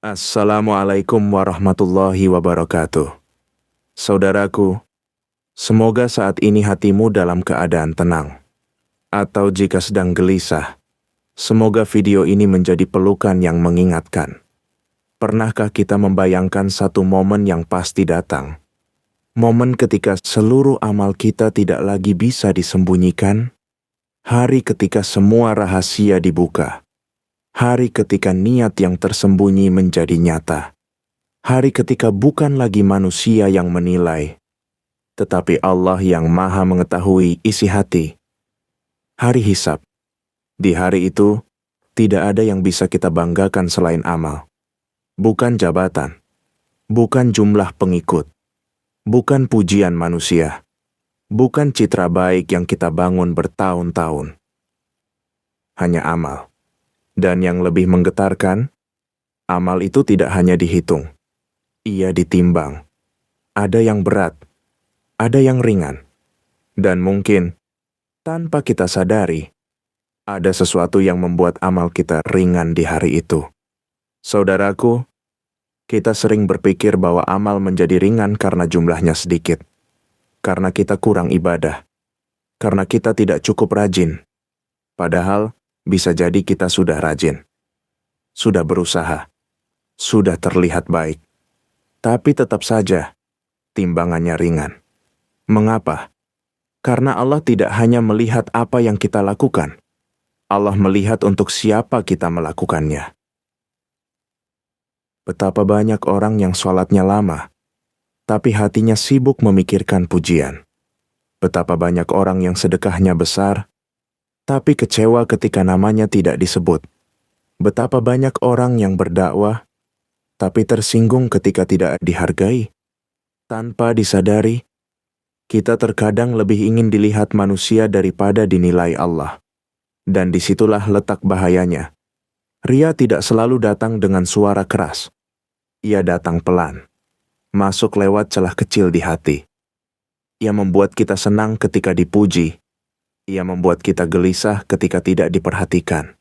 Assalamualaikum warahmatullahi wabarakatuh. Saudaraku, semoga saat ini hatimu dalam keadaan tenang. Atau jika sedang gelisah, semoga video ini menjadi pelukan yang mengingatkan. Pernahkah kita membayangkan satu momen yang pasti datang? Momen ketika seluruh amal kita tidak lagi bisa disembunyikan? Hari ketika semua rahasia dibuka. Hari ketika niat yang tersembunyi menjadi nyata. Hari ketika bukan lagi manusia yang menilai, tetapi Allah yang Maha mengetahui isi hati. Hari hisab. Di hari itu, tidak ada yang bisa kita banggakan selain amal. Bukan jabatan, bukan jumlah pengikut, bukan pujian manusia, bukan citra baik yang kita bangun bertahun-tahun. Hanya amal. Dan yang lebih menggetarkan, amal itu tidak hanya dihitung. Ia ditimbang. Ada yang berat, ada yang ringan. Dan mungkin, tanpa kita sadari, ada sesuatu yang membuat amal kita ringan di hari itu. Saudaraku, kita sering berpikir bahwa amal menjadi ringan karena jumlahnya sedikit. Karena kita kurang ibadah. Karena kita tidak cukup rajin. Padahal, bisa jadi kita sudah rajin, sudah berusaha, sudah terlihat baik. Tapi tetap saja, timbangannya ringan. Mengapa? Karena Allah tidak hanya melihat apa yang kita lakukan. Allah melihat untuk siapa kita melakukannya. Betapa banyak orang yang sholatnya lama, tapi hatinya sibuk memikirkan pujian. Betapa banyak orang yang sedekahnya besar, tapi kecewa ketika namanya tidak disebut. Betapa banyak orang yang berdakwah, tapi tersinggung ketika tidak dihargai. Tanpa disadari, kita terkadang lebih ingin dilihat manusia daripada dinilai Allah. Dan disitulah letak bahayanya. Ria tidak selalu datang dengan suara keras. Ia datang pelan, masuk lewat celah kecil di hati. Ia membuat kita senang ketika dipuji. Ia membuat kita gelisah ketika tidak diperhatikan.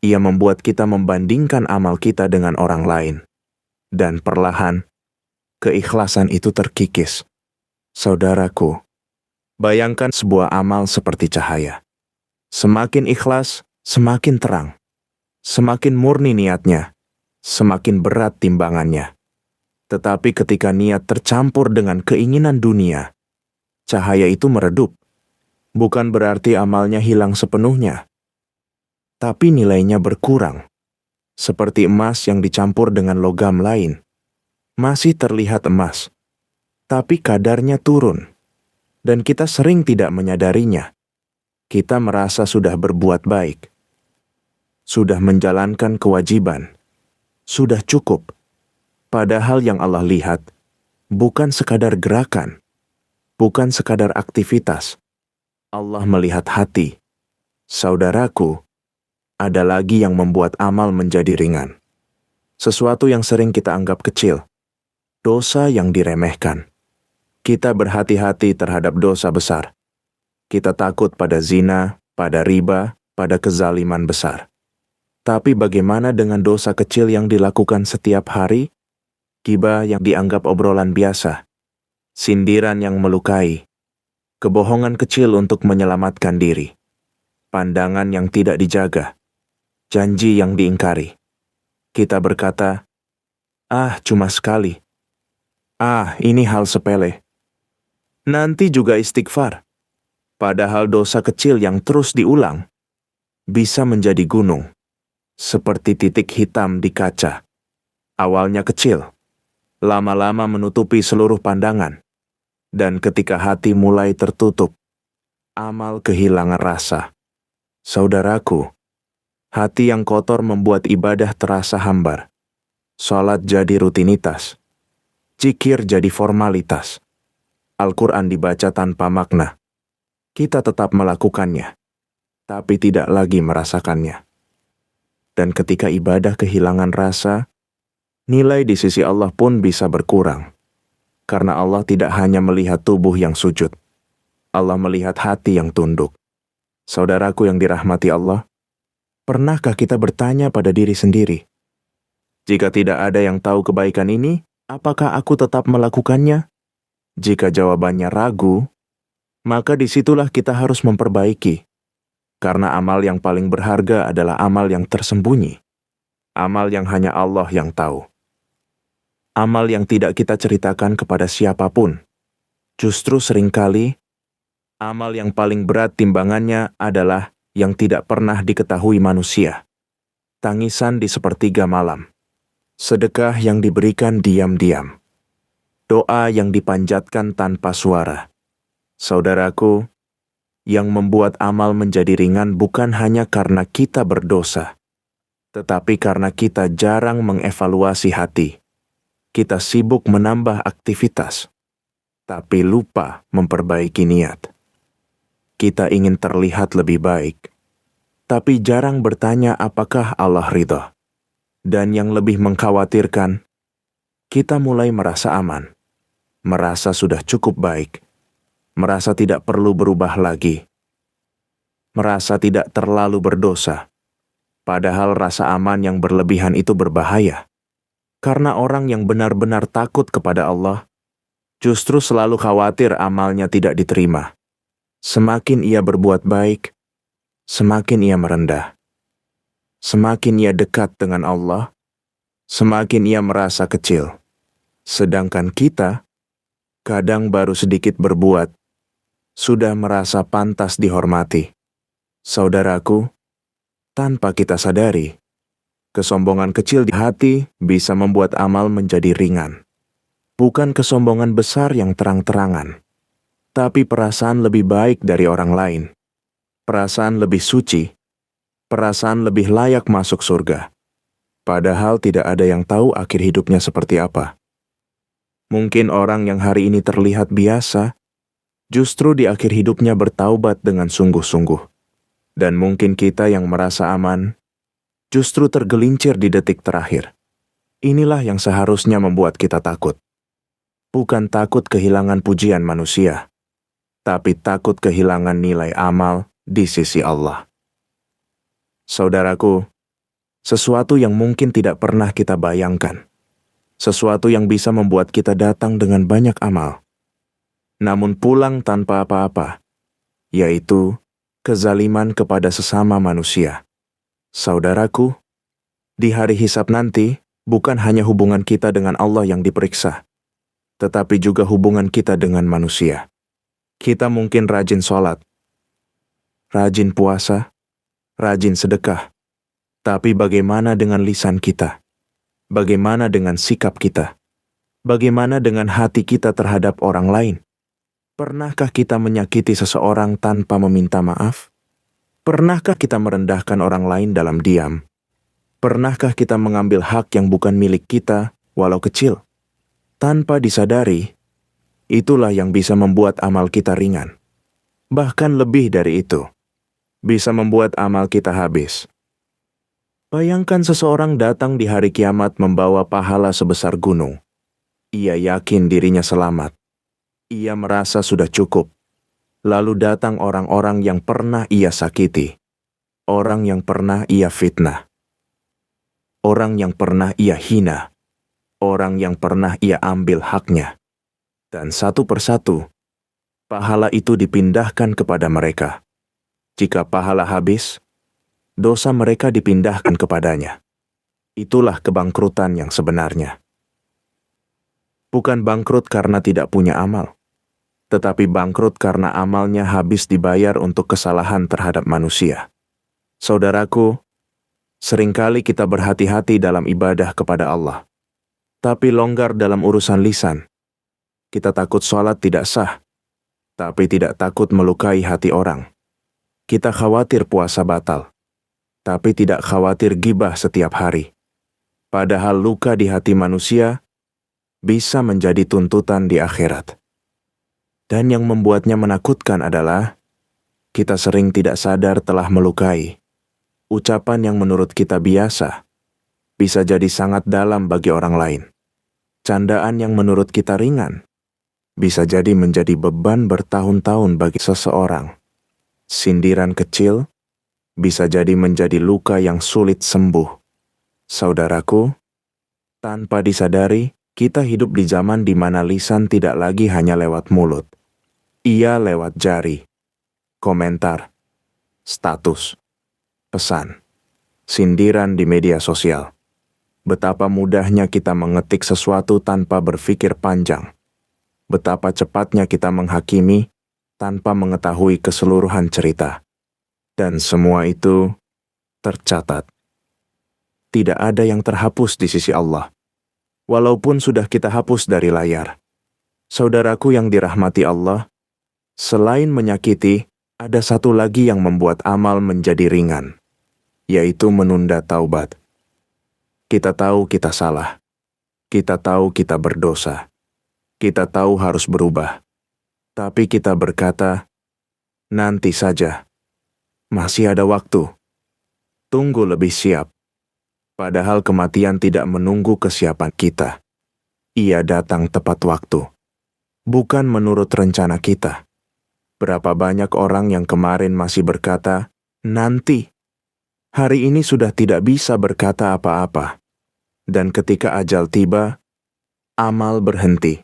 Ia membuat kita membandingkan amal kita dengan orang lain. Dan perlahan, keikhlasan itu terkikis. Saudaraku, bayangkan sebuah amal seperti cahaya. Semakin ikhlas, semakin terang. Semakin murni niatnya, semakin berat timbangannya. Tetapi ketika niat tercampur dengan keinginan dunia, cahaya itu meredup. Bukan berarti amalnya hilang sepenuhnya, tapi nilainya berkurang. Seperti emas yang dicampur dengan logam lain. Masih terlihat emas, tapi kadarnya turun. Dan kita sering tidak menyadarinya. Kita merasa sudah berbuat baik, sudah menjalankan kewajiban, sudah cukup. Padahal yang Allah lihat, bukan sekadar gerakan, bukan sekadar aktivitas. Allah melihat hati. Saudaraku, ada lagi yang membuat amal menjadi ringan. Sesuatu yang sering kita anggap kecil. Dosa yang diremehkan. Kita berhati-hati terhadap dosa besar. Kita takut pada zina, pada riba, pada kezaliman besar. Tapi bagaimana dengan dosa kecil yang dilakukan setiap hari? Gibah yang dianggap obrolan biasa. Sindiran yang melukai. Kebohongan kecil untuk menyelamatkan diri. Pandangan yang tidak dijaga. Janji yang diingkari. Kita berkata, cuma sekali. Ini hal sepele. Nanti juga istighfar. Padahal dosa kecil yang terus diulang bisa menjadi gunung. Seperti titik hitam di kaca. Awalnya kecil. Lama-lama menutupi seluruh pandangan. Dan ketika hati mulai tertutup, amal kehilangan rasa. Saudaraku, hati yang kotor membuat ibadah terasa hambar. Salat jadi rutinitas. Zikir jadi formalitas. Al-Quran dibaca tanpa makna. Kita tetap melakukannya, tapi tidak lagi merasakannya. Dan ketika ibadah kehilangan rasa, nilai di sisi Allah pun bisa berkurang. Karena Allah tidak hanya melihat tubuh yang sujud. Allah melihat hati yang tunduk. Saudaraku yang dirahmati Allah, pernahkah kita bertanya pada diri sendiri, Jika tidak ada yang tahu kebaikan ini, apakah aku tetap melakukannya? Jika jawabannya ragu, maka disitulah kita harus memperbaiki. Karena amal yang paling berharga adalah amal yang tersembunyi. Amal yang hanya Allah yang tahu. Amal yang tidak kita ceritakan kepada siapapun. Justru seringkali, amal yang paling berat timbangannya adalah yang tidak pernah diketahui manusia. Tangisan di sepertiga malam. Sedekah yang diberikan diam-diam. Doa yang dipanjatkan tanpa suara. Saudaraku, yang membuat amal menjadi ringan bukan hanya karena kita berdosa, tetapi karena kita jarang mengevaluasi hati. Kita sibuk menambah aktivitas, tapi lupa memperbaiki niat. Kita ingin terlihat lebih baik, tapi jarang bertanya apakah Allah ridha. Dan yang lebih mengkhawatirkan, kita mulai merasa aman, merasa sudah cukup baik, merasa tidak perlu berubah lagi, merasa tidak terlalu berdosa. Padahal rasa aman yang berlebihan itu berbahaya. Karena orang yang benar-benar takut kepada Allah, justru selalu khawatir amalnya tidak diterima. Semakin ia berbuat baik, semakin ia merendah. Semakin ia dekat dengan Allah, semakin ia merasa kecil. Sedangkan kita, kadang baru sedikit berbuat, sudah merasa pantas dihormati. Saudaraku, tanpa kita sadari, kesombongan kecil di hati bisa membuat amal menjadi ringan. Bukan kesombongan besar yang terang-terangan, tapi perasaan lebih baik dari orang lain. Perasaan lebih suci, perasaan lebih layak masuk surga. Padahal tidak ada yang tahu akhir hidupnya seperti apa. Mungkin orang yang hari ini terlihat biasa, justru di akhir hidupnya bertaubat dengan sungguh-sungguh. Dan mungkin kita yang merasa aman, justru tergelincir di detik terakhir. Inilah yang seharusnya membuat kita takut. Bukan takut kehilangan pujian manusia, tapi takut kehilangan nilai amal di sisi Allah. Saudaraku, sesuatu yang mungkin tidak pernah kita bayangkan. Sesuatu yang bisa membuat kita datang dengan banyak amal, namun pulang tanpa apa-apa, yaitu kezaliman kepada sesama manusia. Saudaraku, di hari hisab nanti, bukan hanya hubungan kita dengan Allah yang diperiksa, tetapi juga hubungan kita dengan manusia. Kita mungkin rajin sholat, rajin puasa, rajin sedekah. Tapi bagaimana dengan lisan kita? Bagaimana dengan sikap kita? Bagaimana dengan hati kita terhadap orang lain? Pernahkah kita menyakiti seseorang tanpa meminta maaf? Pernahkah kita merendahkan orang lain dalam diam? Pernahkah kita mengambil hak yang bukan milik kita, walau kecil? Tanpa disadari, itulah yang bisa membuat amal kita ringan. Bahkan lebih dari itu, bisa membuat amal kita habis. Bayangkan seseorang datang di hari kiamat membawa pahala sebesar gunung. Ia yakin dirinya selamat. Ia merasa sudah cukup. Lalu datang orang-orang yang pernah ia sakiti. Orang yang pernah ia fitnah. Orang yang pernah ia hina. Orang yang pernah ia ambil haknya. Dan satu persatu, pahala itu dipindahkan kepada mereka. Jika pahala habis, dosa mereka dipindahkan kepadanya. Itulah kebangkrutan yang sebenarnya. Bukan bangkrut karena tidak punya amal, tetapi bangkrut karena amalnya habis dibayar untuk kesalahan terhadap manusia. Saudaraku, seringkali kita berhati-hati dalam ibadah kepada Allah, tapi longgar dalam urusan lisan. Kita takut sholat tidak sah, tapi tidak takut melukai hati orang. Kita khawatir puasa batal, tapi tidak khawatir gibah setiap hari. Padahal luka di hati manusia bisa menjadi tuntutan di akhirat. Dan yang membuatnya menakutkan adalah kita sering tidak sadar telah melukai. Ucapan yang menurut kita biasa bisa jadi sangat dalam bagi orang lain. Candaan yang menurut kita ringan bisa jadi menjadi beban bertahun-tahun bagi seseorang. Sindiran kecil bisa jadi menjadi luka yang sulit sembuh. Saudaraku, Tanpa disadari, kita hidup di zaman di mana lisan tidak lagi hanya lewat mulut. Ia lewat jari, komentar, status, pesan, sindiran di media sosial. Betapa mudahnya kita mengetik sesuatu tanpa berpikir panjang. Betapa cepatnya kita menghakimi tanpa mengetahui keseluruhan cerita. Dan semua itu tercatat. Tidak ada yang terhapus di sisi Allah, walaupun sudah kita hapus dari layar. Saudaraku yang dirahmati Allah, selain menyakiti, ada satu lagi yang membuat amal menjadi ringan, yaitu menunda taubat. Kita tahu kita salah. Kita tahu kita berdosa. Kita tahu harus berubah. Tapi kita berkata, nanti saja. Masih ada waktu. Tunggu lebih siap. Padahal kematian tidak menunggu kesiapan kita. Ia datang tepat waktu. Bukan menurut rencana kita. Berapa banyak orang yang kemarin masih berkata, nanti. Hari ini sudah tidak bisa berkata apa-apa. Dan ketika ajal tiba, amal berhenti.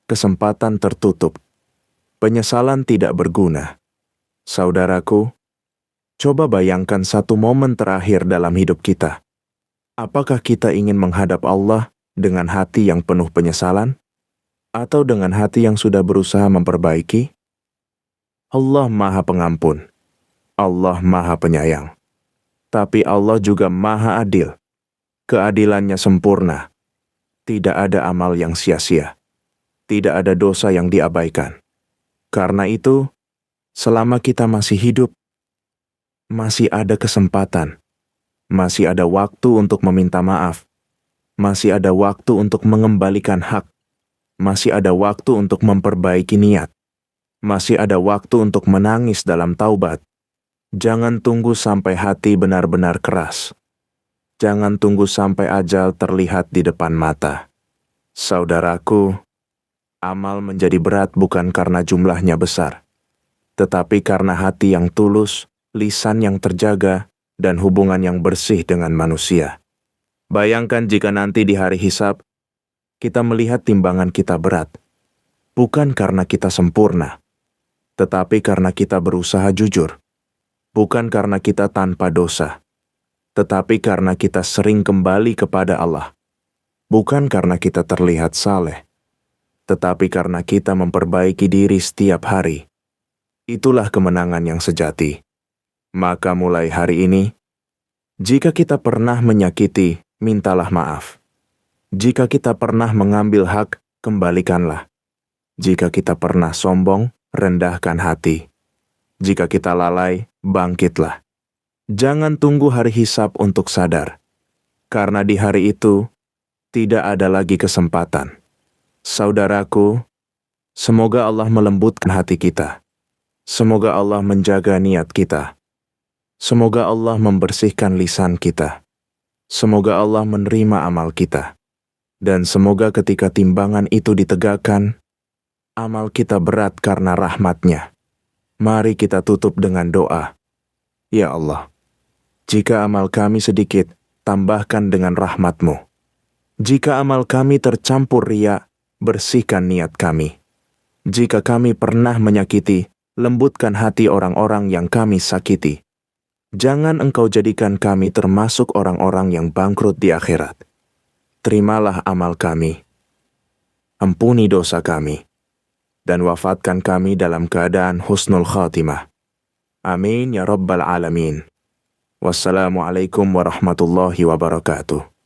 Kesempatan tertutup. Penyesalan tidak berguna. Saudaraku, coba bayangkan satu momen terakhir dalam hidup kita. Apakah kita ingin menghadap Allah dengan hati yang penuh penyesalan? Atau dengan hati yang sudah berusaha memperbaiki? Allah Maha Pengampun. Allah Maha Penyayang. Tapi Allah juga Maha Adil. Keadilannya sempurna. Tidak ada amal yang sia-sia. Tidak ada dosa yang diabaikan. Karena itu, selama kita masih hidup, masih ada kesempatan, masih ada waktu untuk meminta maaf, masih ada waktu untuk mengembalikan hak, masih ada waktu untuk memperbaiki niat, masih ada waktu untuk menangis dalam taubat. Jangan tunggu sampai hati benar-benar keras. Jangan tunggu sampai ajal terlihat di depan mata. Saudaraku, amal menjadi berat bukan karena jumlahnya besar, tetapi karena hati yang tulus, lisan yang terjaga, dan hubungan yang bersih dengan manusia. Bayangkan jika nanti di hari hisab, kita melihat timbangan kita berat, bukan karena kita sempurna, tetapi karena kita berusaha jujur, bukan karena kita tanpa dosa, tetapi karena kita sering kembali kepada Allah, bukan karena kita terlihat saleh, tetapi karena kita memperbaiki diri setiap hari. Itulah kemenangan yang sejati. Maka mulai hari ini, jika kita pernah menyakiti, mintalah maaf. Jika kita pernah mengambil hak, kembalikanlah. Jika kita pernah sombong, rendahkan hati. Jika kita lalai, bangkitlah. Jangan tunggu hari hisab untuk sadar. Karena di hari itu, tidak ada lagi kesempatan. Saudaraku, semoga Allah melembutkan hati kita. Semoga Allah menjaga niat kita. Semoga Allah membersihkan lisan kita. Semoga Allah menerima amal kita. Dan semoga ketika timbangan itu ditegakkan, amal kita berat karena rahmat-Nya. Mari kita tutup dengan doa. Ya Allah, jika amal kami sedikit, tambahkan dengan rahmat-Mu. Jika amal kami tercampur riya, bersihkan niat kami. Jika kami pernah menyakiti, lembutkan hati orang-orang yang kami sakiti. Jangan Engkau jadikan kami termasuk orang-orang yang bangkrut di akhirat. Terimalah amal kami. Ampuni dosa kami. Dan wafatkan kami dalam keadaan husnul khatimah. Amin ya Rabbal Alamin. Wassalamualaikum warahmatullahi wabarakatuh.